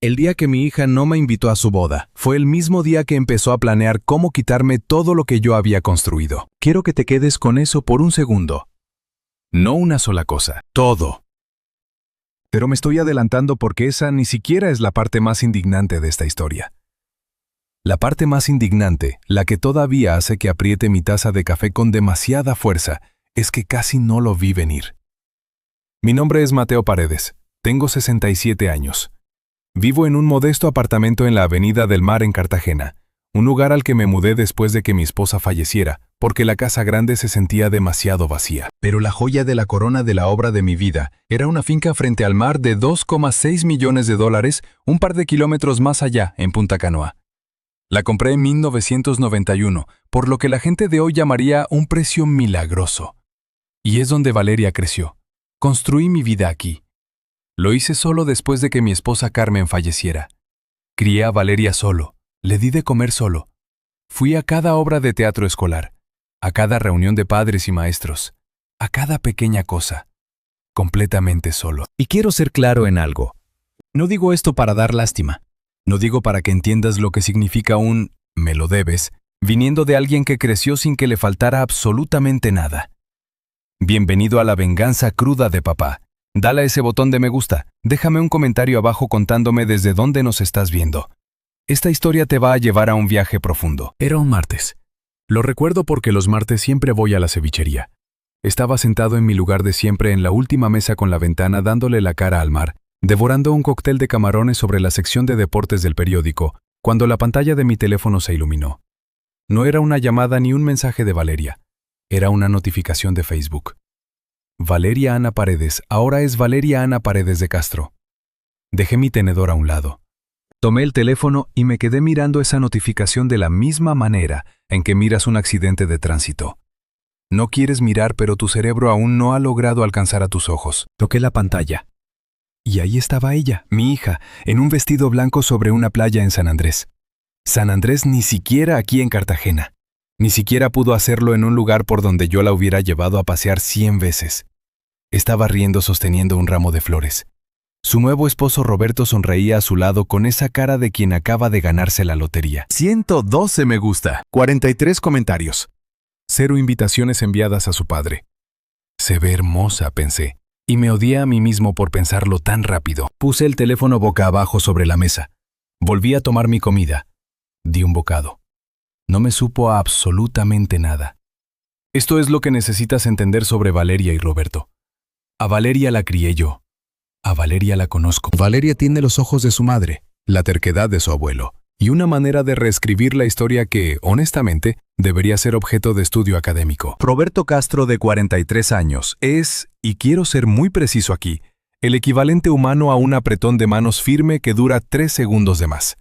El día que mi hija no me invitó a su boda, fue el mismo día que empezó a planear cómo quitarme todo lo que yo había construido. Quiero que te quedes con eso por un segundo. No una sola cosa, todo. Pero me estoy adelantando porque esa ni siquiera es la parte más indignante de esta historia. La parte más indignante, la que todavía hace que apriete mi taza de café con demasiada fuerza, es que casi no lo vi venir. Mi nombre es Mateo Paredes, tengo 67 años. Vivo en un modesto apartamento en la Avenida del Mar en Cartagena, un lugar al que me mudé después de que mi esposa falleciera, porque la casa grande se sentía demasiado vacía. Pero la joya de la corona de la obra de mi vida era una finca frente al mar de $2,6 millones, un par de kilómetros más allá, en Punta Canoa. La compré en 1991, por lo que la gente de hoy llamaría un precio milagroso. Y es donde Valeria creció. Construí mi vida aquí. Lo hice solo después de que mi esposa Carmen falleciera. Crié a Valeria solo, le di de comer solo. Fui a cada obra de teatro escolar, a cada reunión de padres y maestros, a cada pequeña cosa, completamente solo. Y quiero ser claro en algo. No digo esto para dar lástima. No digo para que entiendas lo que significa un «me lo debes», viniendo de alguien que creció sin que le faltara absolutamente nada. Bienvenido a la venganza cruda de papá. Dale a ese botón de me gusta, déjame un comentario abajo contándome desde dónde nos estás viendo. Esta historia te va a llevar a un viaje profundo. Era un martes. Lo recuerdo porque los martes siempre voy a la cevichería. Estaba sentado en mi lugar de siempre en la última mesa con la ventana dándole la cara al mar, devorando un cóctel de camarones sobre la sección de deportes del periódico, cuando la pantalla de mi teléfono se iluminó. No era una llamada ni un mensaje de Valeria. Era una notificación de Facebook. Valeria Ana Paredes ahora es Valeria Ana Paredes de Castro. Dejé mi tenedor a un lado. Tomé el teléfono y me quedé mirando esa notificación de la misma manera en que miras un accidente de tránsito. No quieres mirar, pero tu cerebro aún no ha logrado alcanzar a tus ojos. Toqué la pantalla. Y ahí estaba ella, mi hija, en un vestido blanco sobre una playa en San Andrés. San Andrés ni siquiera aquí en Cartagena. Ni siquiera pudo hacerlo en un lugar por donde yo la hubiera llevado a pasear 100 veces. Estaba riendo sosteniendo un ramo de flores. Su nuevo esposo Roberto sonreía a su lado con esa cara de quien acaba de ganarse la lotería. 112 me gusta, 43 comentarios. 0 invitaciones enviadas a su padre. Se ve hermosa, pensé, y me odié a mí mismo por pensarlo tan rápido. Puse el teléfono boca abajo sobre la mesa. Volví a tomar mi comida. Di un bocado. No me supo a absolutamente nada. Esto es lo que necesitas entender sobre Valeria y Roberto. A Valeria la crié yo. A Valeria la conozco. Valeria tiene los ojos de su madre, la terquedad de su abuelo, y una manera de reescribir la historia que, honestamente, debería ser objeto de estudio académico. Roberto Castro, de 43 años, es, y quiero ser muy preciso aquí, el equivalente humano a un apretón de manos firme que dura 3 segundos de más.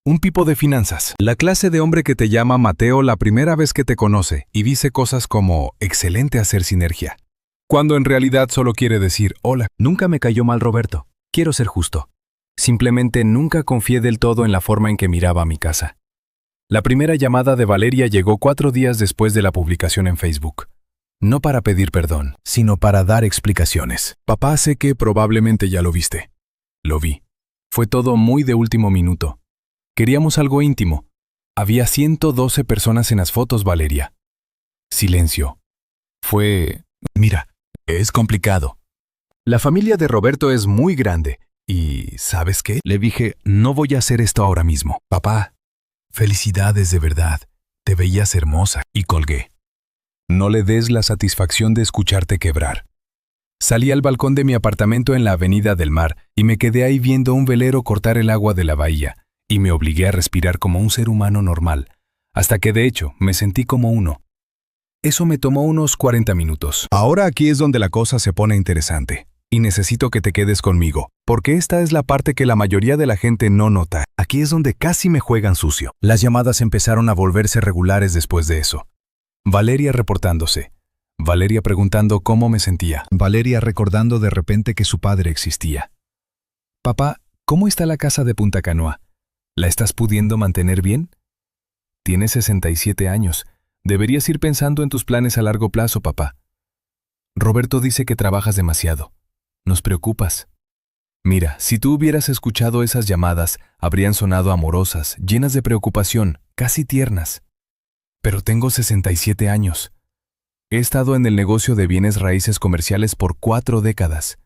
Un pipo de finanzas. La clase de hombre que te llama Mateo la primera vez que te conoce y dice cosas como «excelente hacer sinergia», cuando en realidad solo quiere decir «hola». Nunca me cayó mal Roberto. Quiero ser justo. Simplemente nunca confié del todo en la forma en que miraba mi casa. La primera llamada de Valeria llegó 4 días después de la publicación en Facebook. No para pedir perdón, sino para dar explicaciones. Papá, sé que probablemente ya lo viste. Lo vi. Fue todo muy de último minuto. Queríamos algo íntimo. Había 112 personas en las fotos, Valeria. Silencio. Fue... Mira, es complicado. La familia de Roberto es muy grande. Y, ¿sabes qué? Le dije, no voy a hacer esto ahora mismo. Papá, felicidades de verdad. Te veías hermosa. Y colgué. No le des la satisfacción de escucharte quebrar. Salí al balcón de mi apartamento en la Avenida del Mar y me quedé ahí viendo un velero cortar el agua de la bahía. Y me obligué a respirar como un ser humano normal, hasta que de hecho me sentí como uno. Eso me tomó unos 40 minutos. Ahora aquí es donde la cosa se pone interesante, y necesito que te quedes conmigo, porque esta es la parte que la mayoría de la gente no nota. Aquí es donde casi me juegan sucio. Las llamadas empezaron a volverse regulares después de eso. Valeria reportándose. Valeria preguntando cómo me sentía. Valeria recordando de repente que su padre existía. Papá, ¿cómo está la casa de Punta Canoa? ¿La estás pudiendo mantener bien? Tienes 67 años. Deberías ir pensando en tus planes a largo plazo, papá. Roberto dice que trabajas demasiado. Nos preocupas. Mira, si tú hubieras escuchado esas llamadas, habrían sonado amorosas, llenas de preocupación, casi tiernas. Pero tengo 67 años. He estado en el negocio de bienes raíces comerciales por 4 décadas.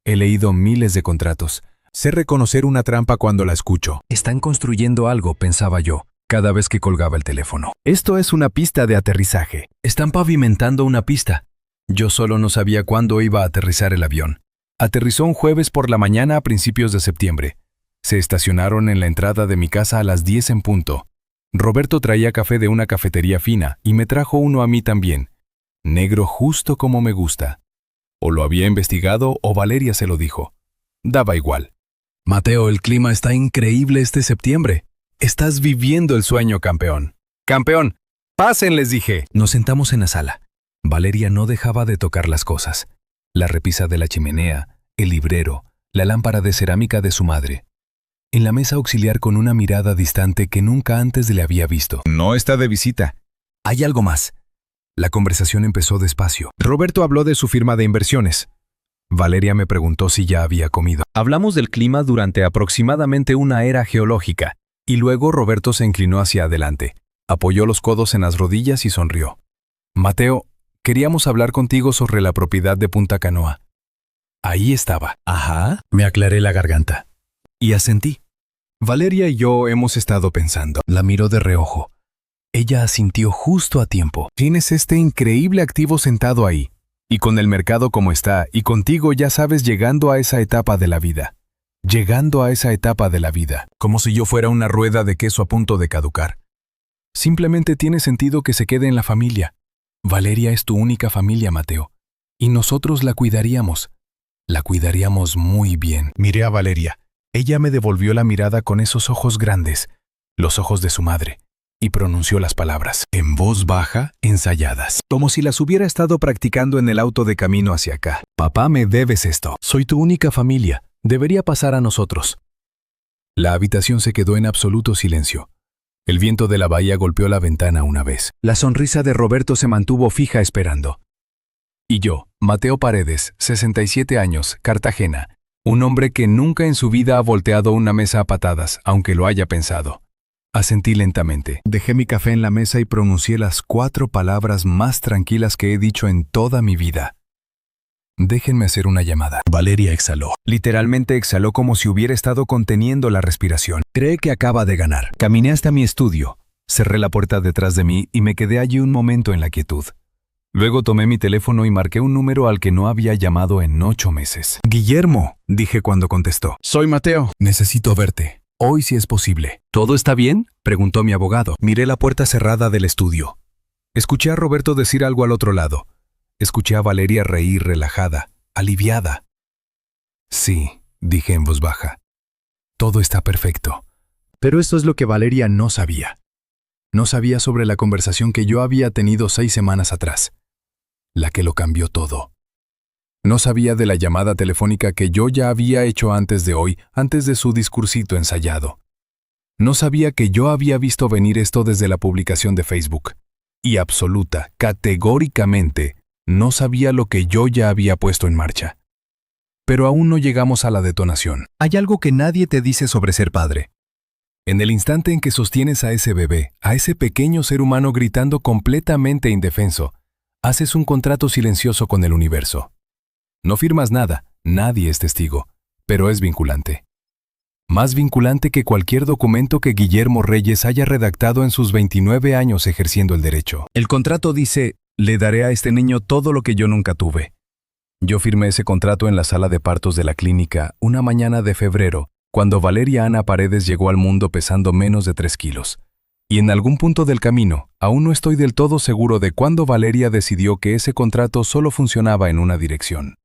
He leído miles de contratos. Sé reconocer una trampa cuando la escucho. Están construyendo algo, pensaba yo, cada vez que colgaba el teléfono. Esto es una pista de aterrizaje. Están pavimentando una pista. Yo solo no sabía cuándo iba a aterrizar el avión. Aterrizó un jueves por la mañana a principios de septiembre. Se estacionaron en la entrada de mi casa a las 10 en punto. Roberto traía café de una cafetería fina y me trajo uno a mí también. Negro justo como me gusta. O lo había investigado o Valeria se lo dijo. Daba igual. Mateo, el clima está increíble este septiembre. Estás viviendo el sueño, campeón. ¡Campeón! ¡Pasen!, les dije. Nos sentamos en la sala. Valeria no dejaba de tocar las cosas. La repisa de la chimenea, el librero, la lámpara de cerámica de su madre. En la mesa auxiliar con una mirada distante que nunca antes le había visto. No está de visita. Hay algo más. La conversación empezó despacio. Roberto habló de su firma de inversiones. Valeria me preguntó si ya había comido. Hablamos del clima durante aproximadamente una era geológica, y luego Roberto se inclinó hacia adelante, apoyó los codos en las rodillas y sonrió. Mateo, queríamos hablar contigo sobre la propiedad de Punta Canoa. Ahí estaba. Ajá. Me aclaré la garganta. Y asentí. Valeria y yo hemos estado pensando. La miró de reojo. Ella asintió justo a tiempo. Tienes este increíble activo sentado ahí. Y con el mercado como está, y contigo ya sabes, llegando a esa etapa de la vida. Llegando a esa etapa de la vida. Como si yo fuera una rueda de queso a punto de caducar. Simplemente tiene sentido que se quede en la familia. Valeria es tu única familia, Mateo. Y nosotros la cuidaríamos. La cuidaríamos muy bien. Miré a Valeria. Ella me devolvió la mirada con esos ojos grandes, los ojos de su madre, y pronunció las palabras, en voz baja, ensayadas, como si las hubiera estado practicando en el auto de camino hacia acá. Papá, me debes esto. Soy tu única familia. Debería pasar a nosotros. La habitación se quedó en absoluto silencio. El viento de la bahía golpeó la ventana una vez. La sonrisa de Roberto se mantuvo fija esperando. Y yo, Mateo Paredes, 67 años, Cartagena, un hombre que nunca en su vida ha volteado una mesa a patadas, aunque lo haya pensado. Asentí lentamente. Dejé mi café en la mesa y pronuncié las 4 palabras más tranquilas que he dicho en toda mi vida. Déjenme hacer una llamada. Valeria exhaló. Literalmente exhaló como si hubiera estado conteniendo la respiración. Cree que acaba de ganar. Caminé hasta mi estudio. Cerré la puerta detrás de mí y me quedé allí un momento en la quietud. Luego tomé mi teléfono y marqué un número al que no había llamado en 8 meses. Guillermo, dije cuando contestó. Soy Mateo. Necesito verte. Hoy si es posible. ¿Todo está bien?, preguntó mi abogado. Miré la puerta cerrada del estudio. Escuché a Roberto decir algo al otro lado. Escuché a Valeria reír relajada, aliviada. Sí, dije en voz baja. Todo está perfecto. Pero esto es lo que Valeria no sabía. No sabía sobre la conversación que yo había tenido 6 semanas atrás. La que lo cambió todo. No sabía de la llamada telefónica que yo ya había hecho antes de hoy, antes de su discursito ensayado. No sabía que yo había visto venir esto desde la publicación de Facebook. Y absoluta, categóricamente, no sabía lo que yo ya había puesto en marcha. Pero aún no llegamos a la detonación. Hay algo que nadie te dice sobre ser padre. En el instante en que sostienes a ese bebé, a ese pequeño ser humano gritando completamente indefenso, haces un contrato silencioso con el universo. No firmas nada, nadie es testigo, pero es vinculante. Más vinculante que cualquier documento que Guillermo Reyes haya redactado en sus 29 años ejerciendo el derecho. El contrato dice, le daré a este niño todo lo que yo nunca tuve. Yo firmé ese contrato en la sala de partos de la clínica una mañana de febrero, cuando Valeria Ana Paredes llegó al mundo pesando menos de 3 kilos. Y en algún punto del camino, aún no estoy del todo seguro de cuándo Valeria decidió que ese contrato solo funcionaba en una dirección.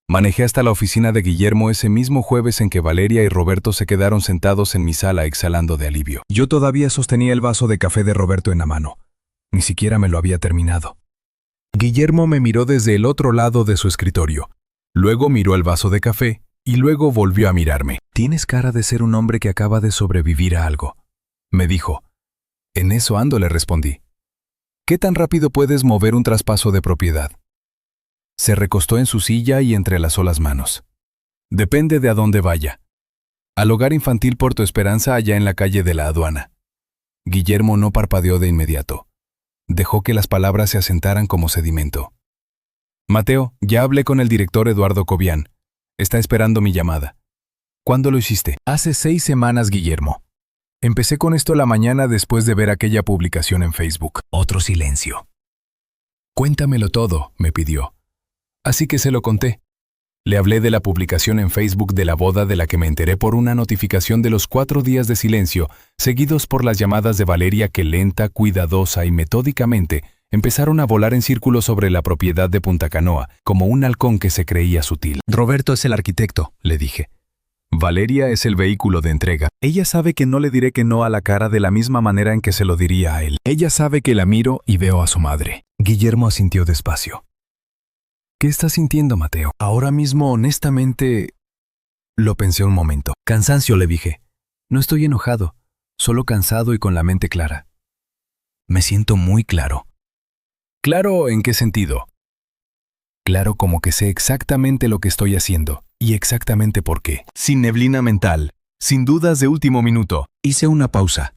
Manejé hasta la oficina de Guillermo ese mismo jueves en que Valeria y Roberto se quedaron sentados en mi sala exhalando de alivio. Yo todavía sostenía el vaso de café de Roberto en la mano. Ni siquiera me lo había terminado. Guillermo me miró desde el otro lado de su escritorio. Luego miró el vaso de café y luego volvió a mirarme. Tienes cara de ser un hombre que acaba de sobrevivir a algo, me dijo. En eso ando, le respondí. ¿Qué tan rápido puedes mover un traspaso de propiedad? Se recostó en su silla y entrelazó las manos. Depende de a dónde vaya. Al hogar infantil Puerto Esperanza, allá en la calle de la aduana. Guillermo no parpadeó de inmediato. Dejó que las palabras se asentaran como sedimento. Mateo, ya hablé con el director Eduardo Cobian. Está esperando mi llamada. ¿Cuándo lo hiciste? Hace 6 semanas, Guillermo. Empecé con esto la mañana después de ver aquella publicación en Facebook. Otro silencio. Cuéntamelo todo, me pidió. Así que se lo conté. Le hablé de la publicación en Facebook de la boda de la que me enteré por una notificación de los 4 días de silencio, seguidos por las llamadas de Valeria que lenta, cuidadosa y metódicamente empezaron a volar en círculos sobre la propiedad de Punta Canoa, como un halcón que se creía sutil. Roberto es el arquitecto, le dije. Valeria es el vehículo de entrega. Ella sabe que no le diré que no a la cara de la misma manera en que se lo diría a él. Ella sabe que la miro y veo a su madre. Guillermo asintió despacio. ¿Qué estás sintiendo, Mateo? Ahora mismo, honestamente... Lo pensé un momento. Cansancio, le dije. No estoy enojado, solo cansado y con la mente clara. Me siento muy claro. ¿Claro en qué sentido? Claro como que sé exactamente lo que estoy haciendo y exactamente por qué. Sin neblina mental, sin dudas de último minuto. Hice una pausa.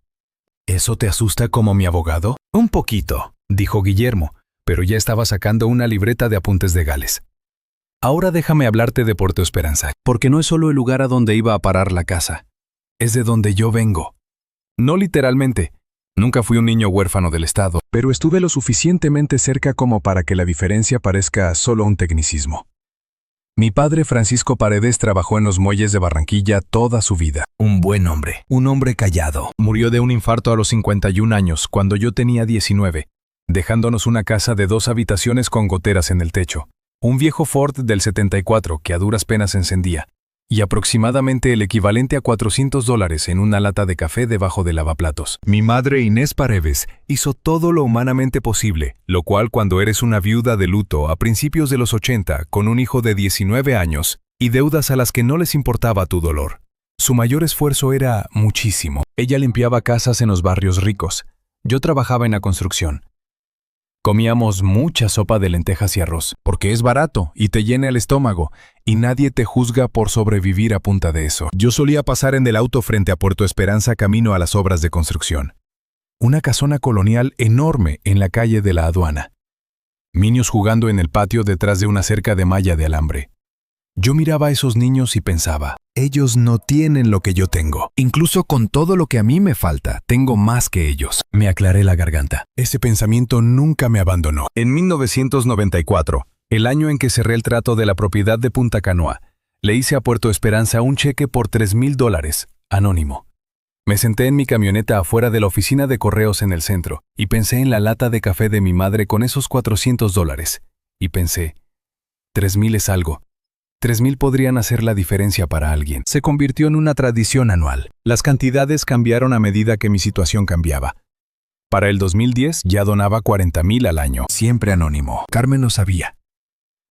¿Eso te asusta como mi abogado? Un poquito, dijo Guillermo, pero ya estaba sacando una libreta de apuntes de Gales. Ahora déjame hablarte de Puerto Esperanza, porque no es solo el lugar a donde iba a parar la casa. Es de donde yo vengo. No literalmente. Nunca fui un niño huérfano del Estado, pero estuve lo suficientemente cerca como para que la diferencia parezca solo un tecnicismo. Mi padre Francisco Paredes trabajó en los muelles de Barranquilla toda su vida. Un buen hombre, un hombre callado. Murió de un infarto a los 51 años, cuando yo tenía 19, dejándonos una casa de 2 habitaciones con goteras en el techo, un viejo Ford del 74 que a duras penas encendía, y aproximadamente el equivalente a $400 en una lata de café debajo del lavaplatos. Mi madre Inés Paredes hizo todo lo humanamente posible, lo cual cuando eres una viuda de luto a principios de los 80 con un hijo de 19 años y deudas a las que no les importaba tu dolor. Su mayor esfuerzo era muchísimo. Ella limpiaba casas en los barrios ricos. Yo trabajaba en la construcción. Comíamos mucha sopa de lentejas y arroz, porque es barato y te llena el estómago, y nadie te juzga por sobrevivir a punta de eso. Yo solía pasar en el auto frente a Puerto Esperanza camino a las obras de construcción. Una casona colonial enorme en la calle de la aduana. Niños jugando en el patio detrás de una cerca de malla de alambre. Yo miraba a esos niños y pensaba, ellos no tienen lo que yo tengo. Incluso con todo lo que a mí me falta, tengo más que ellos. Me aclaré la garganta. Ese pensamiento nunca me abandonó. En 1994, el año en que cerré el trato de la propiedad de Punta Canoa, le hice a Puerto Esperanza un cheque por $3,000, anónimo. Me senté en mi camioneta afuera de la oficina de correos en el centro y pensé en la lata de café de mi madre con esos $400. Y pensé, 3,000 es algo. 3,000 podrían hacer la diferencia para alguien. Se convirtió en una tradición anual. Las cantidades cambiaron a medida que mi situación cambiaba. Para el 2010 ya donaba 40,000 al año, siempre anónimo. Carmen lo sabía.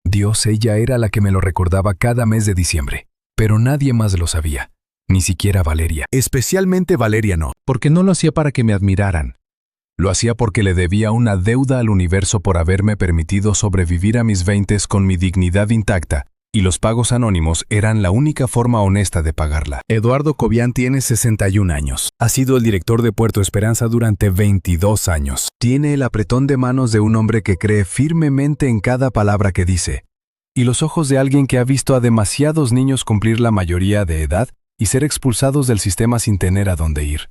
Dios, ella era la que me lo recordaba cada mes de diciembre. Pero nadie más lo sabía. Ni siquiera Valeria. Especialmente Valeria no. Porque no lo hacía para que me admiraran. Lo hacía porque le debía una deuda al universo por haberme permitido sobrevivir a mis 20s con mi dignidad intacta. Y los pagos anónimos eran la única forma honesta de pagarla. Eduardo Cobian tiene 61 años. Ha sido el director de Puerto Esperanza durante 22 años. Tiene el apretón de manos de un hombre que cree firmemente en cada palabra que dice. Y los ojos de alguien que ha visto a demasiados niños cumplir la mayoría de edad y ser expulsados del sistema sin tener a dónde ir.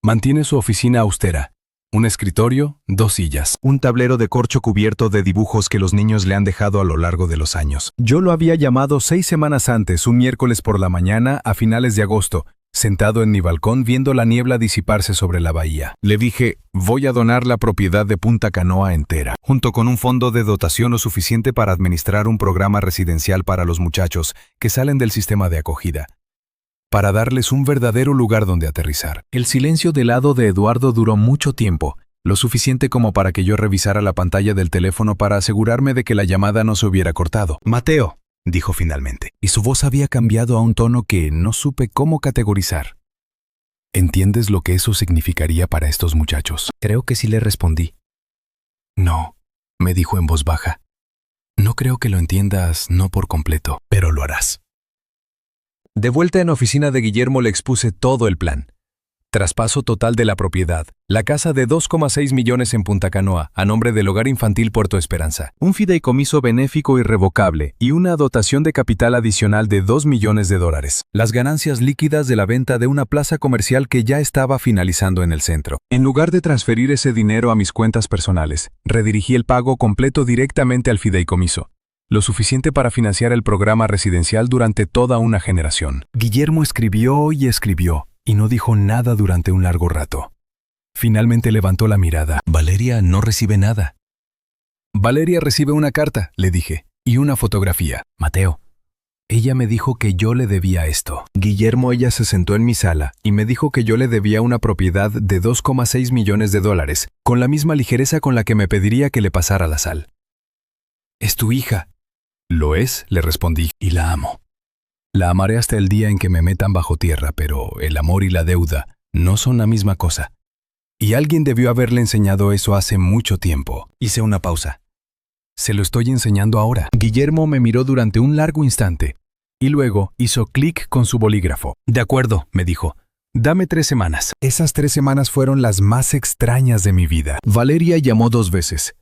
Mantiene su oficina austera. Un escritorio, 2 sillas, un tablero de corcho cubierto de dibujos que los niños le han dejado a lo largo de los años. Yo lo había llamado 6 semanas antes, un miércoles por la mañana, a finales de agosto, sentado en mi balcón viendo la niebla disiparse sobre la bahía. Le dije, voy a donar la propiedad de Punta Canoa entera, junto con un fondo de dotación lo suficiente para administrar un programa residencial para los muchachos que salen del sistema de acogida, para darles un verdadero lugar donde aterrizar. El silencio del lado de Eduardo duró mucho tiempo, lo suficiente como para que yo revisara la pantalla del teléfono para asegurarme de que la llamada no se hubiera cortado. Mateo, dijo finalmente, y su voz había cambiado a un tono que no supe cómo categorizar. ¿Entiendes lo que eso significaría para estos muchachos? Creo que sí le respondí. No, me dijo en voz baja. No creo que lo entiendas, no por completo, pero lo harás. De vuelta en oficina de Guillermo le expuse todo el plan. Traspaso total de la propiedad, la casa de 2,6 millones en Punta Canoa, a nombre del Hogar Infantil Puerto Esperanza, un fideicomiso benéfico irrevocable y una dotación de capital adicional de $2 millones, las ganancias líquidas de la venta de una plaza comercial que ya estaba finalizando en el centro. En lugar de transferir ese dinero a mis cuentas personales, redirigí el pago completo directamente al fideicomiso, lo suficiente para financiar el programa residencial durante toda una generación. Guillermo escribió y escribió, y no dijo nada durante un largo rato. Finalmente levantó la mirada. Valeria no recibe nada. Valeria recibe una carta, le dije, y una fotografía. Mateo. Ella me dijo que yo le debía esto. Guillermo, ella se sentó en mi sala y me dijo que yo le debía una propiedad de $2,6 millones, con la misma ligereza con la que me pediría que le pasara la sal. Es tu hija. Lo es, le respondí, y la amo. La amaré hasta el día en que me metan bajo tierra, pero el amor y la deuda no son la misma cosa. Y alguien debió haberle enseñado eso hace mucho tiempo. Hice una pausa. Se lo estoy enseñando ahora. Guillermo me miró durante un largo instante, y luego hizo clic con su bolígrafo. De acuerdo, me dijo. Dame 3 semanas. Esas 3 semanas fueron las más extrañas de mi vida. Valeria llamó 2 veces.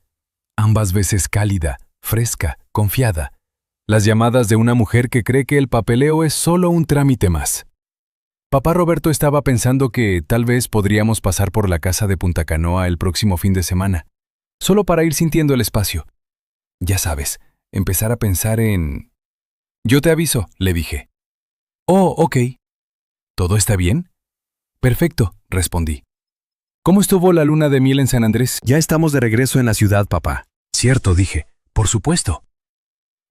Ambas veces cálida, fresca, confiada. Las llamadas de una mujer que cree que el papeleo es solo un trámite más. Papá Roberto estaba pensando que tal vez podríamos pasar por la casa de Punta Canoa el próximo fin de semana, solo para ir sintiendo el espacio. Ya sabes, empezar a pensar en... Yo te aviso, le dije. Oh, ok. ¿Todo está bien? Perfecto, respondí. ¿Cómo estuvo la luna de miel en San Andrés? Ya estamos de regreso en la ciudad, papá. Cierto, dije. Por supuesto.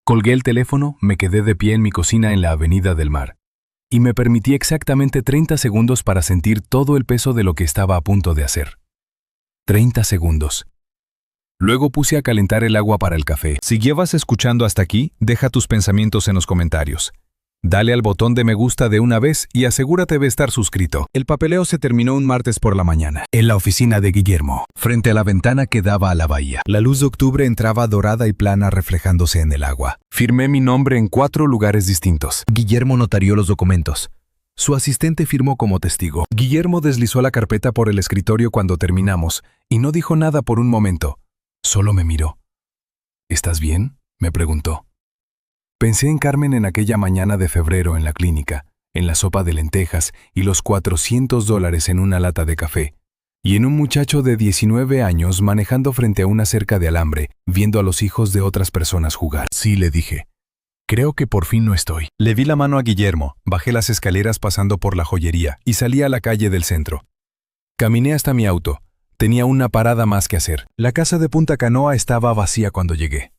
Colgué el teléfono, me quedé de pie en mi cocina en la Avenida del Mar, y me permití exactamente 30 segundos para sentir todo el peso de lo que estaba a punto de hacer. 30 segundos. Luego puse a calentar el agua para el café. Si llevas escuchando hasta aquí, deja tus pensamientos en los comentarios. Dale al botón de me gusta de una vez y asegúrate de estar suscrito. El papeleo se terminó un martes por la mañana, en la oficina de Guillermo, frente a la ventana que daba a la bahía. La luz de octubre entraba dorada y plana reflejándose en el agua. Firmé mi nombre en 4 lugares distintos. Guillermo notarió los documentos. Su asistente firmó como testigo. Guillermo deslizó la carpeta por el escritorio cuando terminamos y no dijo nada por un momento. Solo me miró. ¿Estás bien?, me preguntó. Pensé en Carmen en aquella mañana de febrero en la clínica, en la sopa de lentejas y los $400 en una lata de café, y en un muchacho de 19 años manejando frente a una cerca de alambre, viendo a los hijos de otras personas jugar. Sí, le dije. Creo que por fin no estoy. Le di la mano a Guillermo, bajé las escaleras pasando por la joyería y salí a la calle del centro. Caminé hasta mi auto. Tenía una parada más que hacer. La casa de Punta Canoa estaba vacía cuando llegué.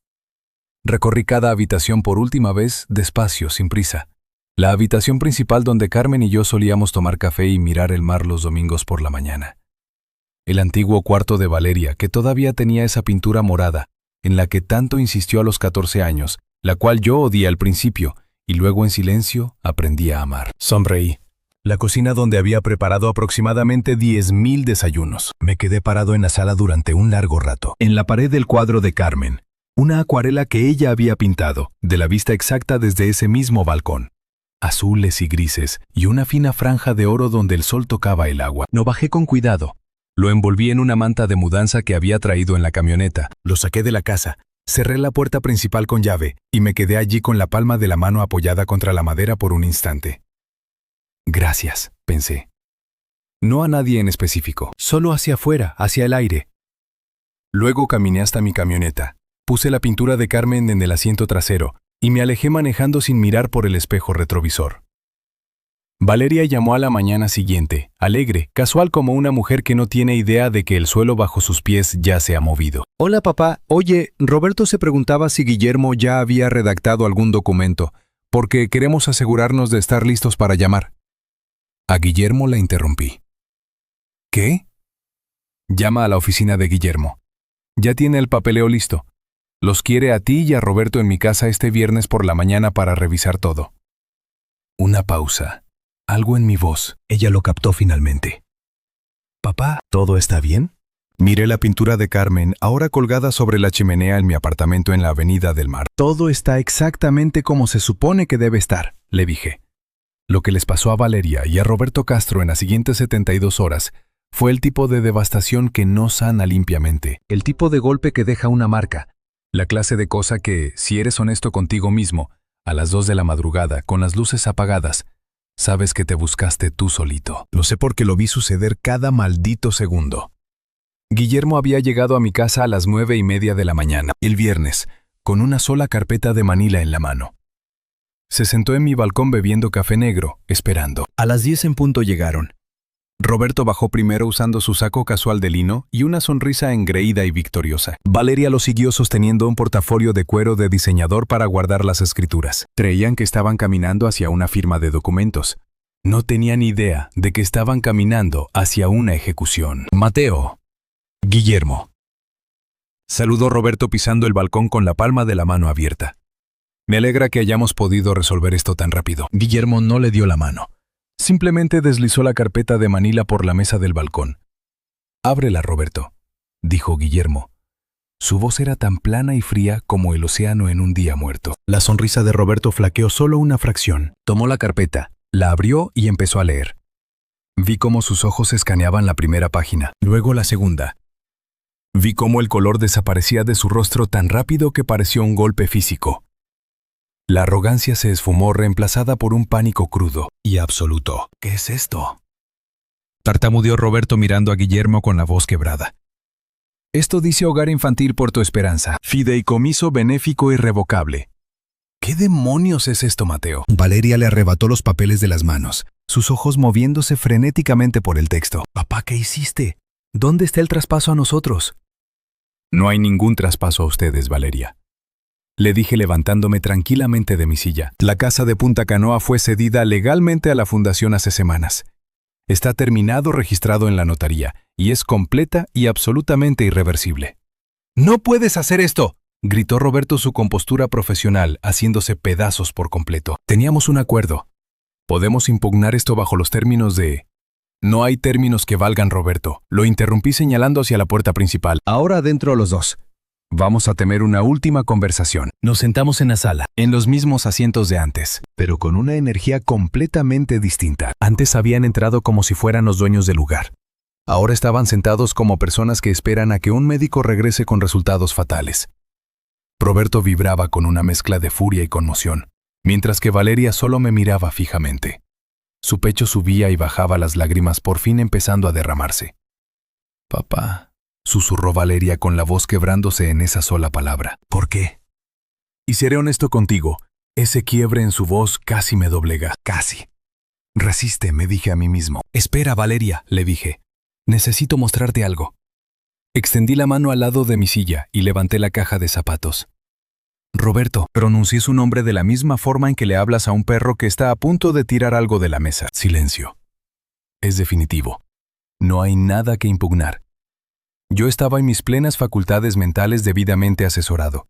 Recorrí cada habitación por última vez, despacio, sin prisa. La habitación principal donde Carmen y yo solíamos tomar café y mirar el mar los domingos por la mañana. El antiguo cuarto de Valeria, que todavía tenía esa pintura morada, en la que tanto insistió a los 14 años, la cual yo odié al principio, y luego en silencio aprendí a amar. Sonreí. La cocina donde había preparado aproximadamente 10,000 desayunos. Me quedé parado en la sala durante un largo rato. En la pared del cuadro de Carmen, una acuarela que ella había pintado, de la vista exacta desde ese mismo balcón. Azules y grises, y una fina franja de oro donde el sol tocaba el agua. Lo bajé con cuidado. Lo envolví en una manta de mudanza que había traído en la camioneta. Lo saqué de la casa. Cerré la puerta principal con llave, y me quedé allí con la palma de la mano apoyada contra la madera por un instante. Gracias, pensé. No a nadie en específico, solo hacia afuera, hacia el aire. Luego caminé hasta mi camioneta. Puse la pintura de Carmen en el asiento trasero y me alejé manejando sin mirar por el espejo retrovisor. Valeria llamó a la mañana siguiente, alegre, casual como una mujer que no tiene idea de que el suelo bajo sus pies ya se ha movido. Hola papá, oye, Roberto se preguntaba si Guillermo ya había redactado algún documento, porque queremos asegurarnos de estar listos para llamar. A Guillermo la interrumpí. ¿Qué? Llama a la oficina de Guillermo. Ya tiene el papeleo listo. Los quiere a ti y a Roberto en mi casa este viernes por la mañana para revisar todo. Una pausa. Algo en mi voz. Ella lo captó finalmente. Papá, ¿todo está bien? Miré la pintura de Carmen, ahora colgada sobre la chimenea en mi apartamento en la Avenida del Mar. Todo está exactamente como se supone que debe estar, le dije. Lo que les pasó a Valeria y a Roberto Castro en las siguientes 72 horas fue el tipo de devastación que no sana limpiamente, el tipo de golpe que deja una marca, la clase de cosa que, si eres honesto contigo mismo, a las 2 de la madrugada, con las luces apagadas, sabes que te buscaste tú solito. Lo sé porque lo vi suceder cada maldito segundo. Guillermo había llegado a mi casa a las 9:30 de la mañana, el viernes, con una sola carpeta de Manila en la mano. Se sentó en mi balcón bebiendo café negro, esperando. A las 10 en punto llegaron. Roberto bajó primero usando su saco casual de lino y una sonrisa engreída y victoriosa. Valeria lo siguió sosteniendo un portafolio de cuero de diseñador para guardar las escrituras. Creían que estaban caminando hacia una firma de documentos. No tenían idea de que estaban caminando hacia una ejecución. Mateo. Guillermo. Saludó Roberto pisando el balcón con la palma de la mano abierta. Me alegra que hayamos podido resolver esto tan rápido. Guillermo no le dio la mano. Simplemente deslizó la carpeta de Manila por la mesa del balcón. «Ábrela, Roberto», dijo Guillermo. Su voz era tan plana y fría como el océano en un día muerto. La sonrisa de Roberto flaqueó solo una fracción. Tomó la carpeta, la abrió y empezó a leer. Vi cómo sus ojos escaneaban la primera página, luego la segunda. Vi cómo el color desaparecía de su rostro tan rápido que pareció un golpe físico. La arrogancia se esfumó reemplazada por un pánico crudo y absoluto. «¿Qué es esto?», tartamudeó Roberto mirando a Guillermo con la voz quebrada. «Esto dice Hogar Infantil Puerto Esperanza, fideicomiso benéfico irrevocable». «¿Qué demonios es esto, Mateo?». Valeria le arrebató los papeles de las manos, sus ojos moviéndose frenéticamente por el texto. «Papá, ¿qué hiciste? ¿Dónde está el traspaso a nosotros?». «No hay ningún traspaso a ustedes, Valeria», le dije levantándome tranquilamente de mi silla. La casa de Punta Canoa fue cedida legalmente a la fundación hace semanas. Está terminado, registrado en la notaría, y es completa y absolutamente irreversible. «¡No puedes hacer esto!», gritó Roberto, su compostura profesional haciéndose pedazos por completo. «Teníamos un acuerdo. Podemos impugnar esto bajo los términos de...». «No hay términos que valgan, Roberto», lo interrumpí señalando hacia la puerta principal. «Ahora adentro los dos. Vamos a tener una última conversación». Nos sentamos en la sala, en los mismos asientos de antes, pero con una energía completamente distinta. Antes habían entrado como si fueran los dueños del lugar. Ahora estaban sentados como personas que esperan a que un médico regrese con resultados fatales. Roberto vibraba con una mezcla de furia y conmoción, mientras que Valeria solo me miraba fijamente. Su pecho subía y bajaba, las lágrimas por fin empezando a derramarse. «Papá», susurró Valeria con la voz quebrándose en esa sola palabra. «¿Por qué?». Y seré honesto contigo, ese quiebre en su voz casi me doblega. «Casi». «Resiste», me dije a mí mismo. «Espera, Valeria», le dije. «Necesito mostrarte algo». Extendí la mano al lado de mi silla y levanté la caja de zapatos. «Roberto», pronuncié su nombre de la misma forma en que le hablas a un perro que está a punto de tirar algo de la mesa. Silencio. Es definitivo. No hay nada que impugnar. Yo estaba en mis plenas facultades mentales debidamente asesorado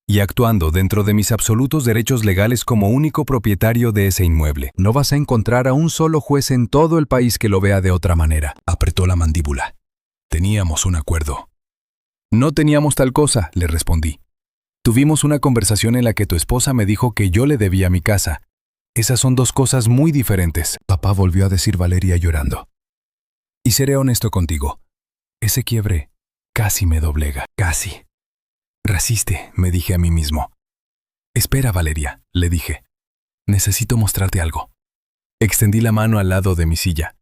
y actuando dentro de mis absolutos derechos legales como único propietario de ese inmueble. No vas a encontrar a un solo juez en todo el país que lo vea de otra manera. Apretó la mandíbula. Teníamos un acuerdo. No teníamos tal cosa, le respondí. Tuvimos una conversación en la que tu esposa me dijo que yo le debía mi casa. Esas son dos cosas muy diferentes. Papá, volvió a decir Valeria llorando. Y seré honesto contigo. Ese quiebre casi me doblega. Casi. Resiste, me dije a mí mismo. Espera, Valeria, le dije. Necesito mostrarte algo. Extendí la mano al lado de mi silla.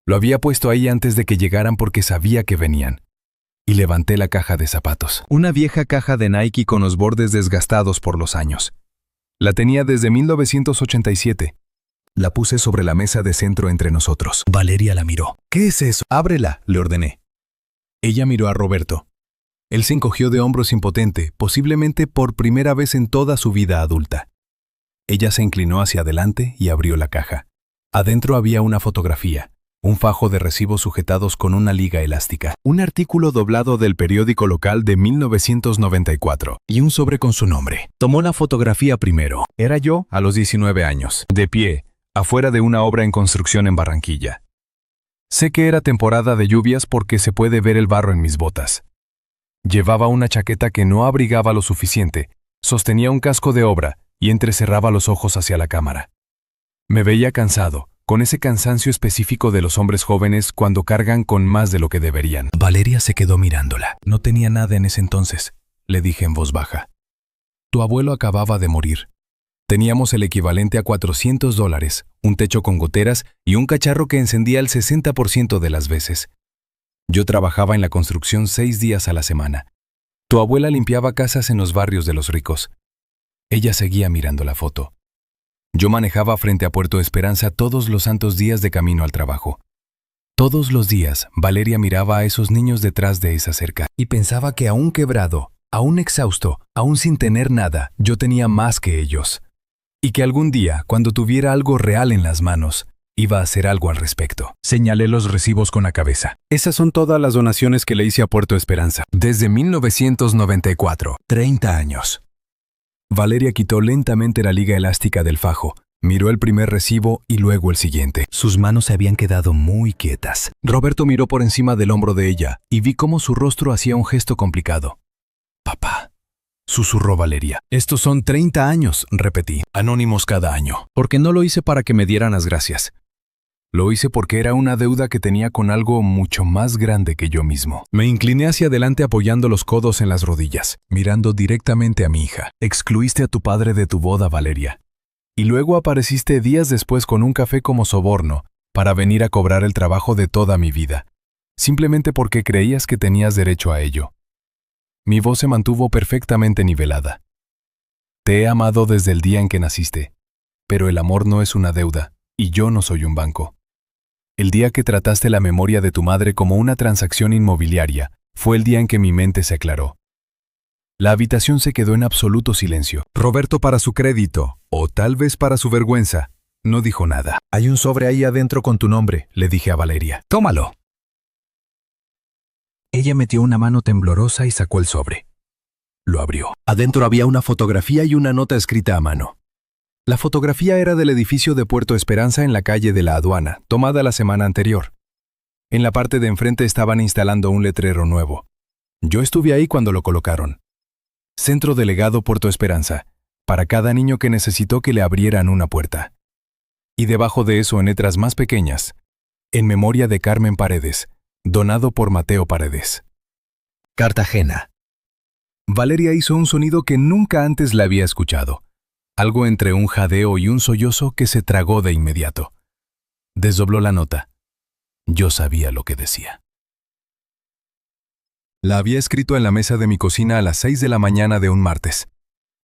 Lo había puesto ahí antes de que llegaran porque sabía que venían. Y levanté la caja de zapatos. Una vieja caja de Nike con los bordes desgastados por los años. La tenía desde 1987. La puse sobre la mesa de centro entre nosotros. Valeria la miró. ¿Qué es eso? Ábrela, le ordené. Ella miró a Roberto. Él se encogió de hombros impotente, posiblemente por primera vez en toda su vida adulta. Ella se inclinó hacia adelante y abrió la caja. Adentro había una fotografía, un fajo de recibos sujetados con una liga elástica, un artículo doblado del periódico local de 1994 y un sobre con su nombre. Tomó la fotografía primero. Era yo a los 19 años, de pie, afuera de una obra en construcción en Barranquilla. Sé que era temporada de lluvias porque se puede ver el barro en mis botas. Llevaba una chaqueta que no abrigaba lo suficiente, sostenía un casco de obra y entrecerraba los ojos hacia la cámara. Me veía cansado, con ese cansancio específico de los hombres jóvenes cuando cargan con más de lo que deberían. Valeria se quedó mirándola. No tenía nada en ese entonces, le dije en voz baja. Tu abuelo acababa de morir. Teníamos el equivalente a $400, un techo con goteras y un cacharro que encendía el 60% de las veces. Yo trabajaba en la construcción 6 días a la semana. Tu abuela limpiaba casas en los barrios de los ricos. Ella seguía mirando la foto. Yo manejaba frente a Puerto Esperanza todos los santos días de camino al trabajo. Todos los días, Valeria miraba a esos niños detrás de esa cerca y pensaba que aún quebrado, aún exhausto, aún sin tener nada, yo tenía más que ellos. Y que algún día, cuando tuviera algo real en las manos, iba a hacer algo al respecto. Señalé los recibos con la cabeza. Esas son todas las donaciones que le hice a Puerto Esperanza. Desde 1994, 30 años. Valeria quitó lentamente la liga elástica del fajo, miró el primer recibo y luego el siguiente. Sus manos se habían quedado muy quietas. Roberto miró por encima del hombro de ella y vi cómo su rostro hacía un gesto complicado. Papá, susurró Valeria. Estos son 30 años, repetí, anónimos cada año. Porque no lo hice para que me dieran las gracias. Lo hice porque era una deuda que tenía con algo mucho más grande que yo mismo. Me incliné hacia adelante apoyando los codos en las rodillas, mirando directamente a mi hija. Excluiste a tu padre de tu boda, Valeria. Y luego apareciste días después con un café como soborno para venir a cobrar el trabajo de toda mi vida, simplemente porque creías que tenías derecho a ello. Mi voz se mantuvo perfectamente nivelada. Te he amado desde el día en que naciste, pero el amor no es una deuda, y yo no soy un banco. El día que trataste la memoria de tu madre como una transacción inmobiliaria, fue el día en que mi mente se aclaró. La habitación se quedó en absoluto silencio. Roberto, para su crédito, o tal vez para su vergüenza, no dijo nada. Hay un sobre ahí adentro con tu nombre, le dije a Valeria. Tómalo. Ella metió una mano temblorosa y sacó el sobre. Lo abrió. Adentro había una fotografía y una nota escrita a mano. La fotografía era del edificio de Puerto Esperanza en la calle de la Aduana, tomada la semana anterior. En la parte de enfrente estaban instalando un letrero nuevo. Yo estuve ahí cuando lo colocaron. Centro Delegado Puerto Esperanza, para cada niño que necesitó que le abrieran una puerta. Y debajo de eso, en letras más pequeñas, en memoria de Carmen Paredes, donado por Mateo Paredes. Cartagena. Valeria hizo un sonido que nunca antes la había escuchado. Algo entre un jadeo y un sollozo que se tragó de inmediato. Desdobló la nota. Yo sabía lo que decía. La había escrito en la mesa de mi cocina a las 6 de la mañana de un martes.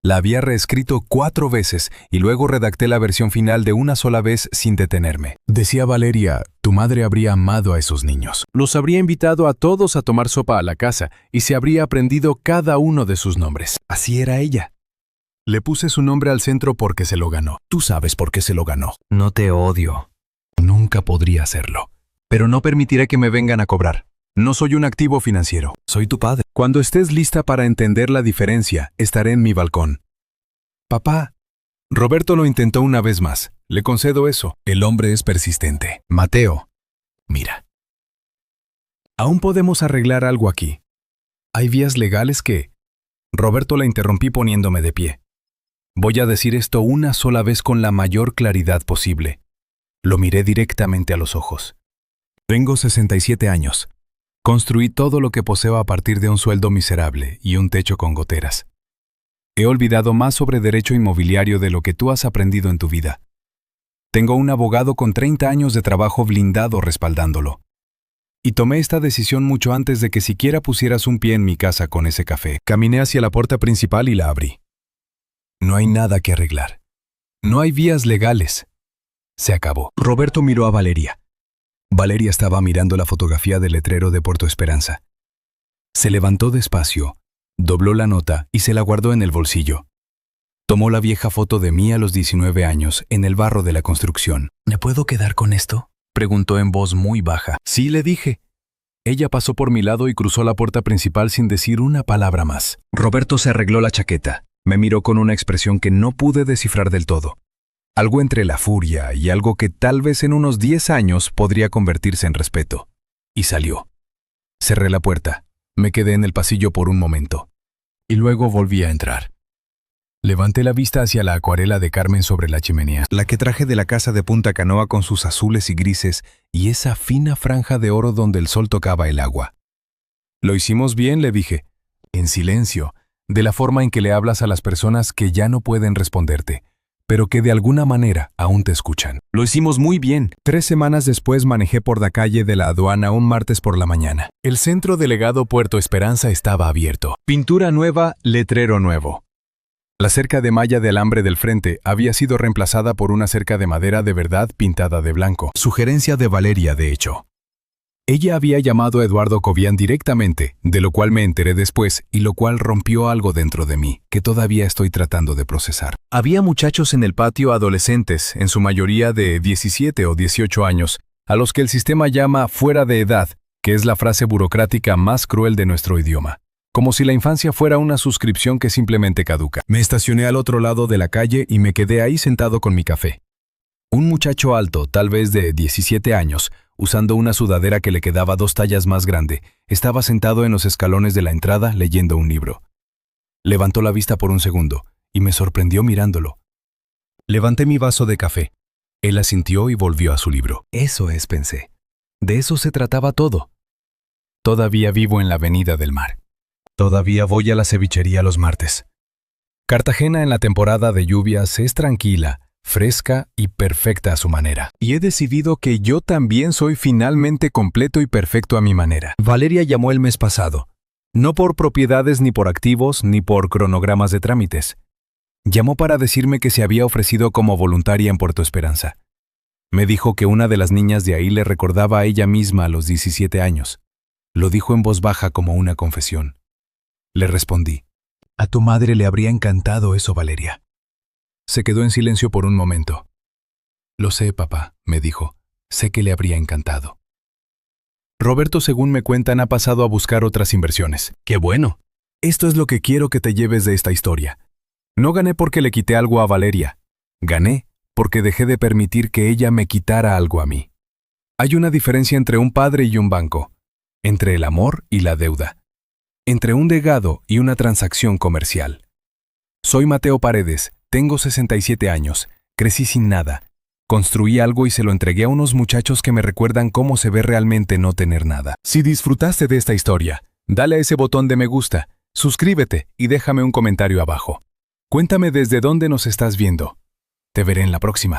La había reescrito 4 veces y luego redacté la versión final de una sola vez sin detenerme. Decía Valeria, tu madre habría amado a esos niños. Los habría invitado a todos a tomar sopa a la casa y se habría aprendido cada uno de sus nombres. Así era ella. Le puse su nombre al centro porque se lo ganó. Tú sabes por qué se lo ganó. No te odio. Nunca podría hacerlo. Pero no permitiré que me vengan a cobrar. No soy un activo financiero. Soy tu padre. Cuando estés lista para entender la diferencia, estaré en mi balcón. Papá. Roberto lo intentó una vez más. Le concedo eso. El hombre es persistente. Mateo. Mira. Aún podemos arreglar algo aquí. Hay vías legales que... Roberto la interrumpí poniéndome de pie. Voy a decir esto una sola vez con la mayor claridad posible. Lo miré directamente a los ojos. Tengo 67 años. Construí todo lo que poseo a partir de un sueldo miserable y un techo con goteras. He olvidado más sobre derecho inmobiliario de lo que tú has aprendido en tu vida. Tengo un abogado con 30 años de trabajo blindado respaldándolo. Y tomé esta decisión mucho antes de que siquiera pusieras un pie en mi casa con ese café. Caminé hacia la puerta principal y la abrí. No hay nada que arreglar. No hay vías legales. Se acabó. Roberto miró a Valeria. Valeria estaba mirando la fotografía del letrero de Puerto Esperanza. Se levantó despacio, dobló la nota y se la guardó en el bolsillo. Tomó la vieja foto de mí a los 19 años en el barro de la construcción. ¿Me puedo quedar con esto?, preguntó en voz muy baja. Sí, le dije. Ella pasó por mi lado y cruzó la puerta principal sin decir una palabra más. Roberto se arregló la chaqueta. Me miró con una expresión que no pude descifrar del todo. Algo entre la furia y algo que tal vez en unos 10 años podría convertirse en respeto. Y salió. Cerré la puerta. Me quedé en el pasillo por un momento. Y luego volví a entrar. Levanté la vista hacia la acuarela de Carmen sobre la chimenea, la que traje de la casa de Punta Canoa con sus azules y grises y esa fina franja de oro donde el sol tocaba el agua. Lo hicimos bien, le dije, en silencio, de la forma en que le hablas a las personas que ya no pueden responderte, pero que de alguna manera aún te escuchan. Lo hicimos muy bien. 3 semanas después manejé por la calle de la aduana un martes por la mañana. El centro delegado Puerto Esperanza estaba abierto. Pintura nueva, letrero nuevo. La cerca de malla de alambre del frente había sido reemplazada por una cerca de madera de verdad pintada de blanco. Sugerencia de Valeria, de hecho. Ella había llamado a Eduardo Cobian directamente, de lo cual me enteré después y lo cual rompió algo dentro de mí, que todavía estoy tratando de procesar. Había muchachos en el patio adolescentes, en su mayoría de 17 o 18 años, a los que el sistema llama fuera de edad, que es la frase burocrática más cruel de nuestro idioma. Como si la infancia fuera una suscripción que simplemente caduca. Me estacioné al otro lado de la calle y me quedé ahí sentado con mi café. Un muchacho alto, tal vez de 17 años, usando una sudadera que le quedaba 2 tallas más grande, estaba sentado en los escalones de la entrada leyendo un libro. Levantó la vista por un segundo y me sorprendió mirándolo. Levanté mi vaso de café. Él asintió y volvió a su libro. Eso es, pensé. De eso se trataba todo. Todavía vivo en la Avenida del Mar. Todavía voy a la cevichería los martes. Cartagena en la temporada de lluvias es tranquila, fresca y perfecta a su manera. Y he decidido que yo también soy finalmente completo y perfecto a mi manera. Valeria llamó el mes pasado. No por propiedades ni por activos ni por cronogramas de trámites. Llamó para decirme que se había ofrecido como voluntaria en Puerto Esperanza. Me dijo que una de las niñas de ahí le recordaba a ella misma a los 17 años. Lo dijo en voz baja como una confesión. Le respondí. A tu madre le habría encantado eso, Valeria. Se quedó en silencio por un momento. Lo sé, papá, me dijo. Sé que le habría encantado. Roberto, según me cuentan, ha pasado a buscar otras inversiones. ¡Qué bueno! Esto es lo que quiero que te lleves de esta historia. No gané porque le quité algo a Valeria. Gané porque dejé de permitir que ella me quitara algo a mí. Hay una diferencia entre un padre y un banco, entre el amor y la deuda, entre un legado y una transacción comercial. Soy Mateo Paredes, tengo 67 años, crecí sin nada, construí algo y se lo entregué a unos muchachos que me recuerdan cómo se ve realmente no tener nada. Si disfrutaste de esta historia, dale a ese botón de me gusta, suscríbete y déjame un comentario abajo. Cuéntame desde dónde nos estás viendo. Te veré en la próxima.